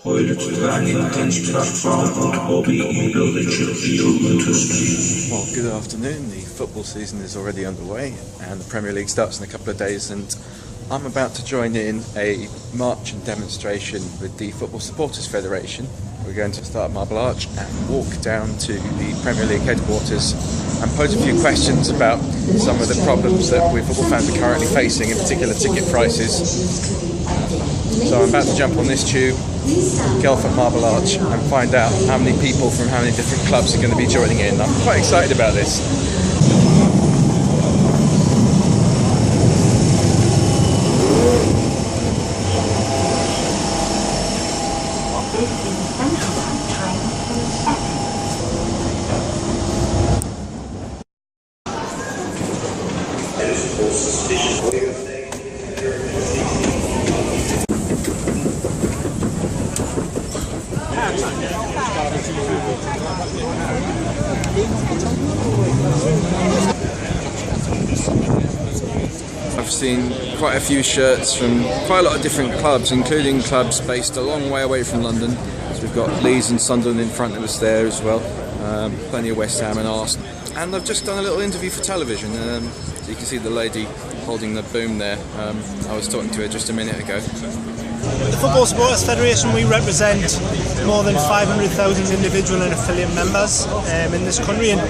Heute zu sagen, den Stadtbau und Hobby in Well, good afternoon. The football season is already underway and the Premier League starts in a couple of days, and I'm about to join in a march and demonstration with the Football Supporters Federation. We're going to start at Marble Arch and walk down to the Premier League headquarters and pose a few questions about some of the problems that we football fans are currently facing, in particular ticket prices. So I'm about to jump on this tube, go off at Marble Arch and find out how many people from how many different clubs are going to be joining in. I'm quite excited about this. I've seen quite a few shirts from quite a lot of different clubs, including clubs based a long way away from London. So we've got Leeds and Sunderland in front of us there as well. Plenty of West Ham and Arsenal. And I've just done a little interview for television. So you can see the lady holding the boom there. I was talking to her just a minute ago. The Football Supporters Federation, we represent more than 500,000 individual and affiliate members in this country, and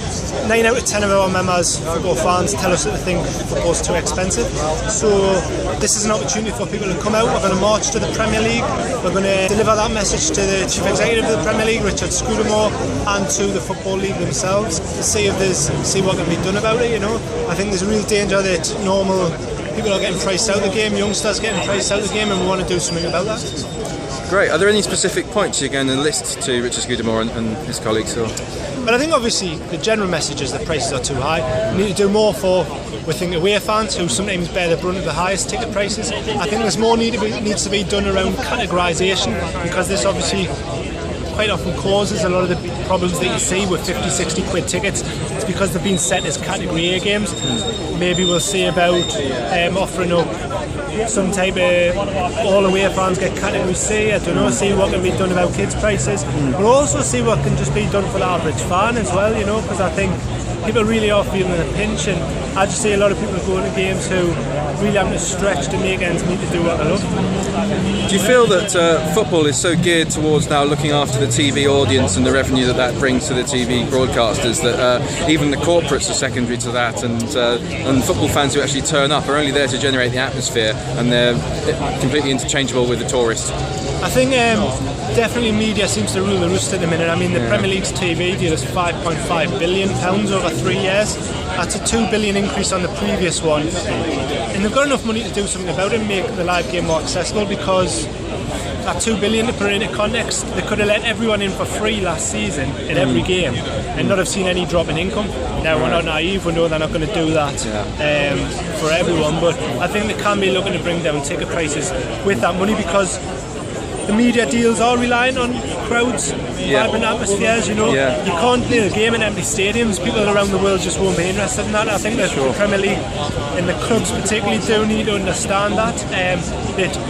9 out of 10 of our members, football fans, tell us that they think football's too expensive. So this is an opportunity for people to come out. We're going to march to the Premier League. We're going to deliver that message to the Chief Executive of the Premier League, Richard Scudamore, and to the Football League themselves to see what can be done about it. You know, I think there's a real danger that normal people are getting priced out of the game, youngsters getting priced out of the game, and we want to do something about that. Great. Are there any specific points you're going to list to Richard Scudamore and his colleagues? But I think obviously the general message is that prices are too high. We need to do more for, we think, away fans who sometimes bear the brunt of the highest ticket prices. I think there's more needs to be done around categorisation, because this obviously quite often causes a lot of the problems that you see with 50-60 quid tickets. It's because they've been set as category A games. Maybe we'll see about offering up some type of all away fans get category C. I don't know, see what can be done about kids prices, but also see what can just be done for the average fan as well, you know, because I think people really are feeling the pinch, and I just see a lot of people going to games who really having to stretch to make ends meet to do what they love. Do you feel that football is so geared towards now looking after the TV audience and the revenue that brings to the TV broadcasters that even the corporates are secondary to that, and football fans who actually turn up are only there to generate the atmosphere, and they're completely interchangeable with the tourists? I think definitely media seems to rule the roost at the minute. I mean, the Premier League's TV deal is £5.5 billion over 3 years. That's a £2 billion increase on the previous one. And they've got enough money to do something about it and make the live game more accessible, because that $2 billion, to put it into context, they could have let everyone in for free last season in every game and not have seen any drop in income. Now, we're not naive, we know they're not going to do that for everyone, but I think they can be looking to bring down ticket prices with that money, because the media deals are reliant on crowds, vibrant atmospheres, you know. You can't play a game in empty stadiums. People around the world just won't be interested in that. I think that the Premier League and the clubs particularly do need to understand that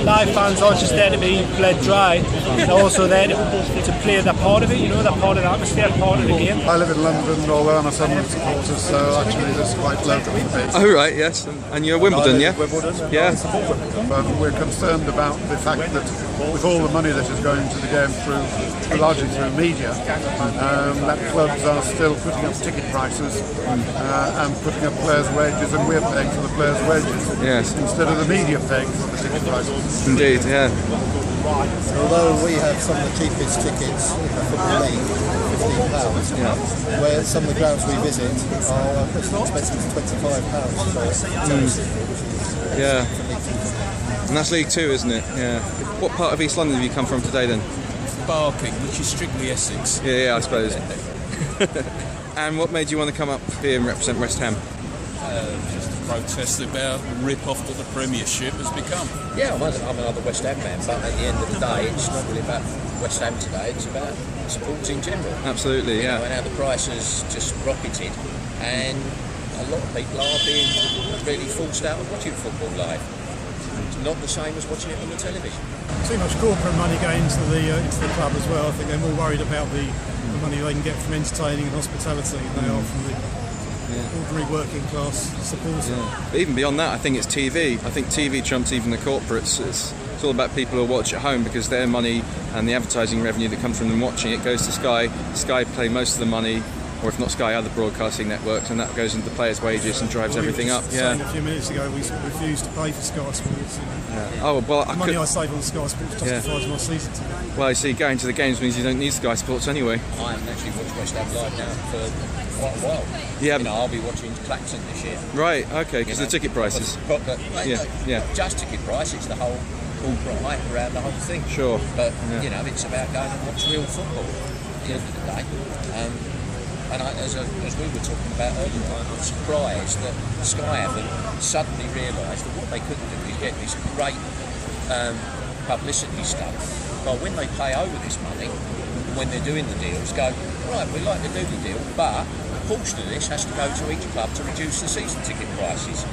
live fans aren't just there to be bled dry, they're also there to play their part of it, you know, they're part of the atmosphere, part of the game. I live in London, although I'm a Sunderland supporter, so actually this is quite local for me. Oh right, yes. And you're Wimbledon, yeah? Wimbledon, yeah. But we're concerned about the fact that with all the money that is going to the game largely through media, that clubs are still putting up ticket prices and putting up players' wages, and we're paying for the players' wages instead of the media paying for the ticket prices. Indeed, yeah. Although we have some of the cheapest tickets in the Football League, £15, where some of the grounds we visit are as expensive as £25 for Yeah. And that's League 2, isn't it? Yeah. What part of East London have you come from today then? Barking, which is strictly Essex. Yeah, I suppose. And what made you want to come up here and represent West Ham? Just to protest about the rip-off that the Premiership has become. Yeah, I'm another West Ham man, but at the end of the day, it's not really about West Ham today, it's about sports in general. Absolutely, yeah. You know, and how the price has just rocketed, and a lot of people are being really forced out of watching football live. not the same as watching it on the television. Too much corporate money going into the club as well. I think they're more worried about the money they can get from entertaining and hospitality than they are from the ordinary working class supporter. But even beyond that, I think it's TV. I think TV trumps even the corporates. It's all about people who watch at home, because their money and the advertising revenue that comes from them watching it goes to Sky. Sky play most of the money, or if not Sky, other broadcasting networks, and that goes into the players' wages and drives everything up. Saying a few minutes ago, we refused to pay for Sky Sports. Oh well, the money I save on Sky Sports justifies my season ticket. Well, you see, going to the games means you don't need Sky Sports anyway. I haven't actually watched West Ham live now for quite a while. Yeah, I'll be watching Claxon this year. Right. Okay, because the ticket prices. Just ticket price. It's the whole hype around the whole thing. Sure. But it's about going and watch real football at the end of the day. And as we were talking about earlier, I'm surprised that Sky haven't suddenly realised that what they couldn't do is get this great publicity stuff. But when they pay over this money, when they're doing the deals, go, right, we'd like to do the deal, but a portion of this has to go to each club to reduce the season ticket prices.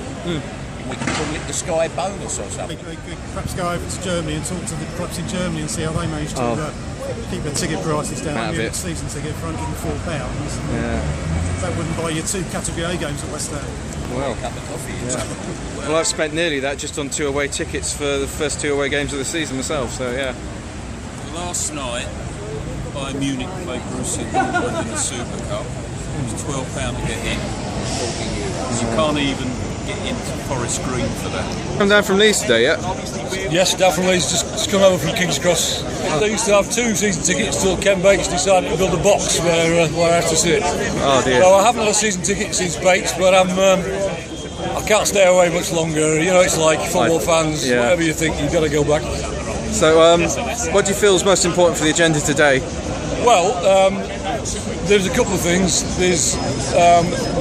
We can call it the Sky bonus or something. We could perhaps go over to Germany and talk to the clubs in Germany and see how they manage to keep their ticket prices down. You get a season ticket for £104. That wouldn't buy you 2 Category A games at West Ham. Well, a cup of coffee. Well, I've spent nearly that just on 2 away tickets for the first 2 away games of the season myself. So Last night, Bayern Munich played Borussia Dortmund in the Super Cup. It was £12 to get in. You can't even get into Forest Green for that. Come down from Leeds today, yeah? Yes, down from Leeds, just come over from King's Cross. They used to have 2 season tickets till Ken Bates decided to build a box where I have to sit. Oh dear. So I haven't had a season ticket since Bates, but I can't stay away much longer. You know, it's like football fans, whatever you think, you've got to go back. So what do you feel is most important for the agenda today? Well, there's a couple of things. There's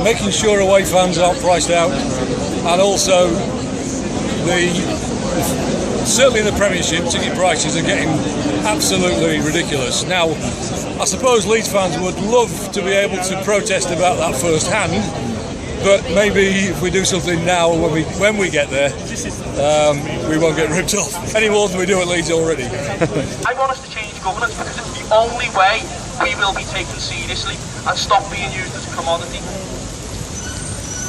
making sure away fans aren't priced out, and also certainly in the Premiership, ticket prices are getting absolutely ridiculous. Now, I suppose Leeds fans would love to be able to protest about that firsthand, but maybe if we do something now, when we get there, we won't get ripped off any more than we do at Leeds already. I want us to change governance because it's the only way we will be taken seriously and stop being used as a commodity.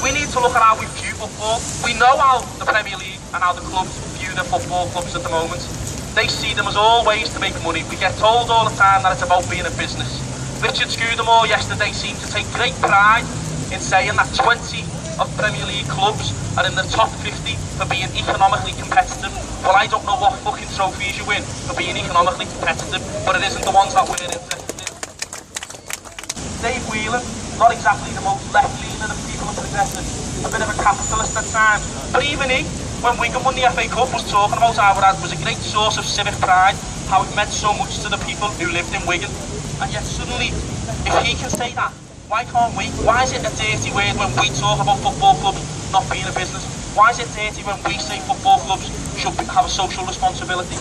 We need to look at how we view football. We know how the Premier League and how the clubs view their football clubs at the moment. They see them as all ways to make money. We get told all the time that it's about being a business. Richard Scudamore yesterday seemed to take great pride in saying that 20 of Premier League clubs are in the top 50 for being economically competitive. Well, I don't know what fucking trophies you win for being economically competitive, but it isn't the ones that we're interested in. Dave Whelan, not exactly the most left-leaning of people and progressive, a bit of a capitalist at times, but even he, when Wigan won the FA Cup, was talking about how it was a great source of civic pride, how it meant so much to the people who lived in Wigan. And yet suddenly, if he can say that, why can't we? Why is it a dirty word when we talk about football clubs not being a business? Why is it dirty when we say football clubs should have a social responsibility?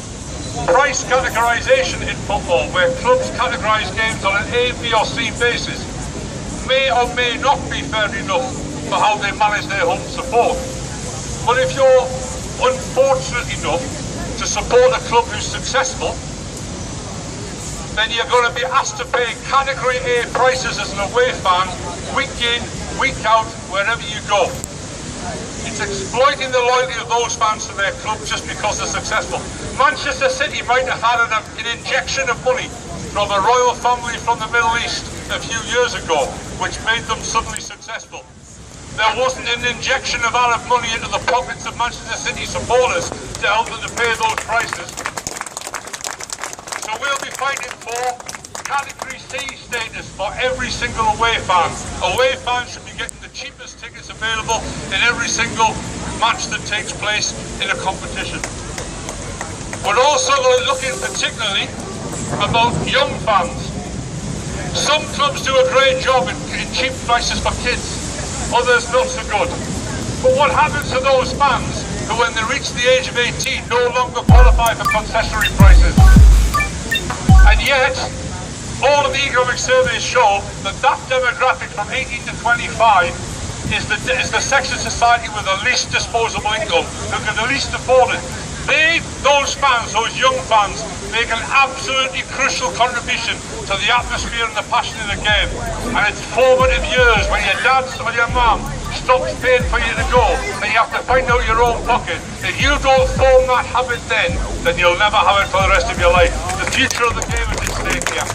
Price categorisation in football, where clubs categorise games on an A, B or C basis, may or may not be fair enough for how they manage their home support. But if you're unfortunate enough to support a club who's successful, then you're going to be asked to pay Category A prices as an away fan, week in, week out, wherever you go. It's exploiting the loyalty of those fans to their club just because they're successful. Manchester City might have had an injection of money from the royal family from the Middle East a few years ago, which made them suddenly successful. There wasn't an injection of Arab money into the pockets of Manchester City supporters to help them to pay those prices. So we'll be fighting for Category C status for every single away fan. Away fans should be getting the cheapest tickets available in every single match that takes place in a competition. We're also looking particularly about young fans. Some clubs do a great job in cheap prices for kids, others not so good. But what happens to those fans who, when they reach the age of 18, no longer qualify for concessionary prices? And yet, all of the economic surveys show that that demographic from 18 to 25 is the section of society with the least disposable income, who can the least afford it. Those fans, those young fans, make an absolutely crucial contribution to the atmosphere and the passion of the game. And it's formative years when your dad or your mum stops paying for you to go and you have to find out your own pocket. If you don't form that habit then you'll never have it for the rest of your life. The future of the game is at stake here.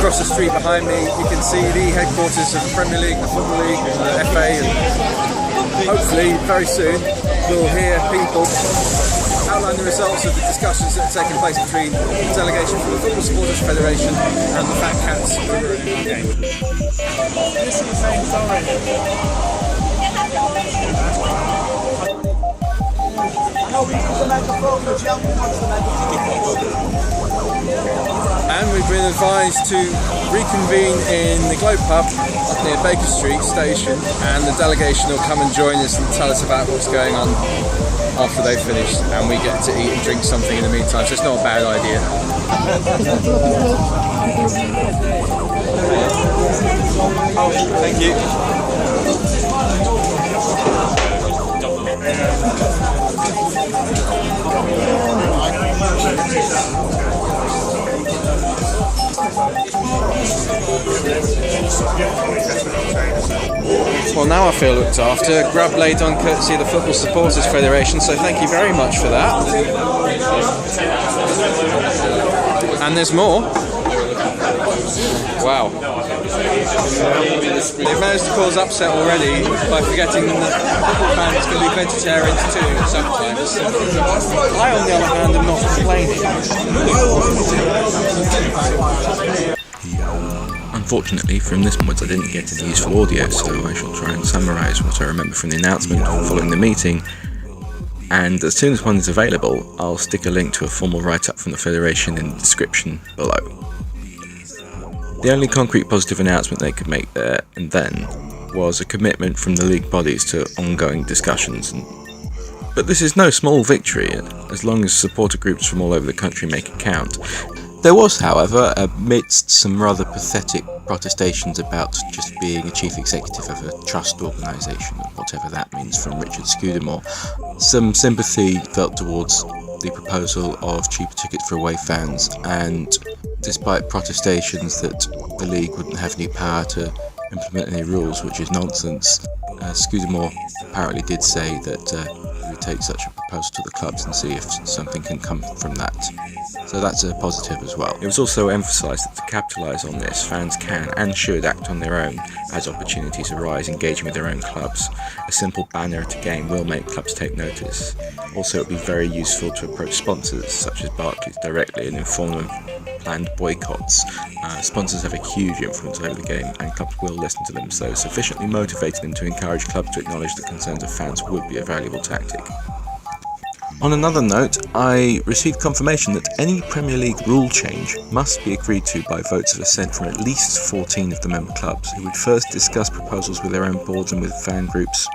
Across the street behind me, you can see the headquarters of the Premier League, the Football League, the FA, and hopefully very soon we'll hear people outline the results of the discussions that are taking place between the delegation from the Football Supporters Federation and the Fat Cats game. And we've been advised to reconvene in the Globe Pub up near Baker Street Station, and the delegation will come and join us and tell us about what's going on after they've finished, and we get to eat and drink something in the meantime, so it's not a bad idea. Oh, thank you. Well, now I feel looked after. Grub laid on courtesy of the Football Supporters Federation, so thank you very much for that. And there's more. Wow. They've managed to cause upset already by forgetting that football fans can be vegetarians too sometimes. I, on the other hand, am not complaining. Unfortunately, from this point I didn't get any useful audio, so I shall try and summarise what I remember from the announcement following the meeting. And as soon as one is available, I'll stick a link to a formal write-up from the Federation in the description below. The only concrete positive announcement they could make there and then was a commitment from the league bodies to ongoing discussions. But this is no small victory, as long as supporter groups from all over the country make it count. There was, however, amidst some rather pathetic protestations about just being a chief executive of a trust organisation, whatever that means, from Richard Scudamore, some sympathy felt towards the proposal of cheaper tickets for away fans, and despite protestations that the league wouldn't have any power to implement any rules, which is nonsense, Scudamore apparently did say that he would take such a proposal to the clubs and see if something can come from that. So that's a positive as well. It was also emphasised that to capitalise on this, fans can and should act on their own as opportunities arise, engaging with their own clubs. A simple banner at a game will make clubs take notice. Also, it would be very useful to approach sponsors such as Barclays directly and inform them of planned boycotts. Sponsors have a huge influence over the game and clubs will listen to them, so sufficiently motivating them to encourage clubs to acknowledge the concerns of fans would be a valuable tactic. On another note, I received confirmation that any Premier League rule change must be agreed to by votes of assent from at least 14 of the member clubs, who would first discuss proposals with their own boards and with fan groups.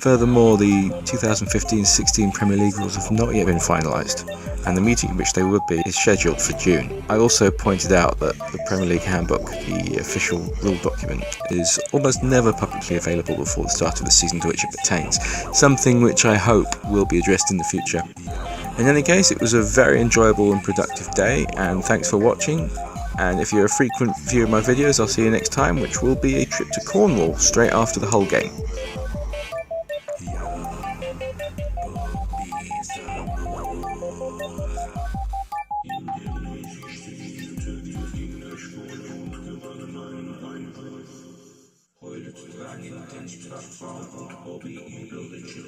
Furthermore, the 2015-16 Premier League rules have not yet been finalised, and the meeting in which they would be is scheduled for June. I also pointed out that the Premier League handbook, the official rule document, is almost never publicly available before the start of the season to which it pertains, something which I hope will be addressed in the future. In any case, it was a very enjoyable and productive day, and thanks for watching. And if you're a frequent viewer of my videos, I'll see you next time, which will be a trip to Cornwall straight after the Hull game. Heute tragen in den Plattform und Hobby im Bildschirm